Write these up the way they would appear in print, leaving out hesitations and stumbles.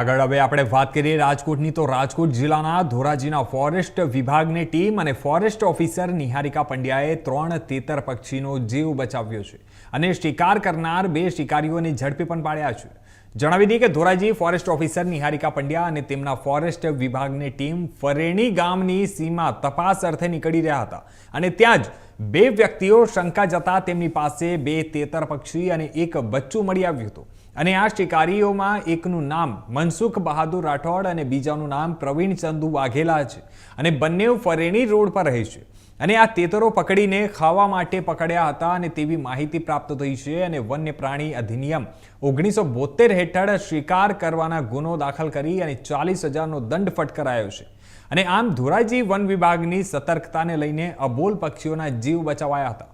આગળ હવે આપણે વાત કરીએ રાજકોટની તો રાજકોટ જિલ્લાના ધોરાજીના ફોરેસ્ટ વિભાગની ટીમ અને ફોરેસ્ટ ઓફિસર નિહારિકા પંડ્યાએ 3 તેતર પક્ષીનો જીવ બચાવ્યો છે અને શિકાર કરનાર 2 શિકારીઓને ઝડપી પણ પાડ્યા છે। જણાવી દઈએ કે ધોરાજી ફોરેસ્ટ ઓફિસર નિહારિકા પંડ્યા અને તેમના ફોરેસ્ટ વિભાગની ટીમ ફરેણી ગામની સીમા તપાસ અર્થે નીકળી રહ્યા હતા અને ત્યાં જ 2 વ્યક્તિઓ શંકા જતા તેમની પાસે 2 તેતર પક્ષી અને 1 બચ્ચું મળી આવ્યું હતું અને આ શિકારીઓમાં એકનું નામ મનસુખ બહાદુર રાઠોડ અને બીજાનું નામ પ્રવીણ ચંદુ વાઘેલા છે અને બંને ફરેણી રોડ પર રહે છે અને આ તેતરો પકડીને ખાવા માટે પકડ્યા હતા અને તેવી માહિતી પ્રાપ્ત થઈ છે અને વન્ય પ્રાણી અધિનિયમ 1972 હેઠળ શિકાર કરવાના ગુનો દાખલ કરી અને 40,000નો દંડ ફટકારાયો છે અને આમ ધોરાજી વન વિભાગની સતર્કતાને લઈને અબોલ પક્ષીઓના જીવ બચાવાયા હતા।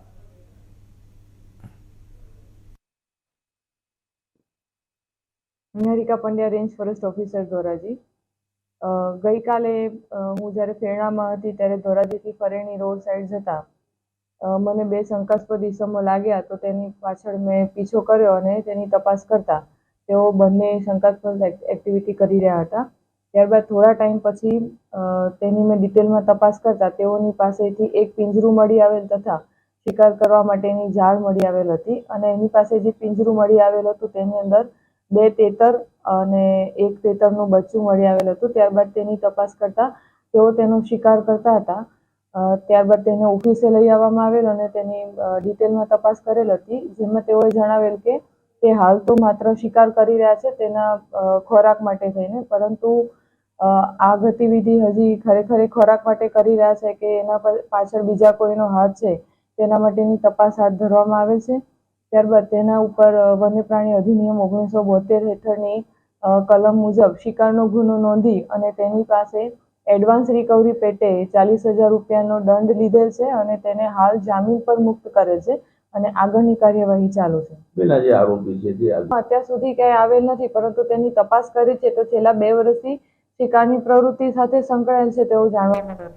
Niharika Pandya range forest officer Dhoraji. ગઈકાલે હું જ્યારે ફેરણામાં હતી ત્યારે ધોરાજીથી ફરેણી રોડ સાઈડ જતા મને 2 શંકાસ્પદ ઇસમો લાગ્યા તો તેની પાછળ મેં પીછો કર્યો અને તેની તપાસ કરતા તેઓ બંને શંકાસ્પદ એક્ટિવિટી કરી રહ્યા હતા। ત્યારબાદ થોડા ટાઈમ પછી તેની મેં ડિટેલમાં તપાસ કરતા તેઓની પાસેથી એક પિંજરું મળી આવેલ તથા શિકાર કરવા માટેની જાળ મળી આવેલ હતી અને એની પાસે જે પિંજરું મળી આવેલ હતું તેની અંદર 2 તેતર અને 1 તેતરનું બચ્ચું મળી આવેલ હતું। ત્યારબાદ તેની તપાસ કરતા તેઓ તેનો શિકાર કરતા હતા। ત્યારબાદ તેને ઓફિસે લઈ આવવામાં આવેલ અને તેની ડિટેલમાં તપાસ કરેલ હતી જેમાં તેઓએ જણાવેલ કે તે હાલ તો માત્ર શિકાર કરી રહ્યા છે તેના ખોરાક માટે થઈને, પરંતુ આ ગતિવિધિ હજી ખરેખર ખોરાક માટે કરી રહ્યા છે કે એના પાછળ બીજા કોઈનો હાથ છે તેના માટેની તપાસ હાથ ધરવામાં આવે છે। ત્યારબાદ તેના ઉપર વન્ય પ્રાણી અધિનિયમ 1972 હેઠળની કલમ મુજબ શિકારનો ગુનો નોંધી અને તેની પાસે એડવાન્સ રિકવરી પેટે 40,000 રૂપિયાનો દંડ લીધેલ છે અને તેને હાલ જામીન પર મુક્ત કરેલ છે અને આગળની કાર્યવાહી ચાલુ છે। પેલા જે આરોપી છે તે અત્યાર સુધી ક્યાંય આવેલ નથી, પરંતુ તેની તપાસ કરી છે તો છેલ્લા 2 વર્ષથી શિકારની પ્રવૃત્તિ સાથે સંકળાયેલ છે તેવું જાણવા મળ્યું।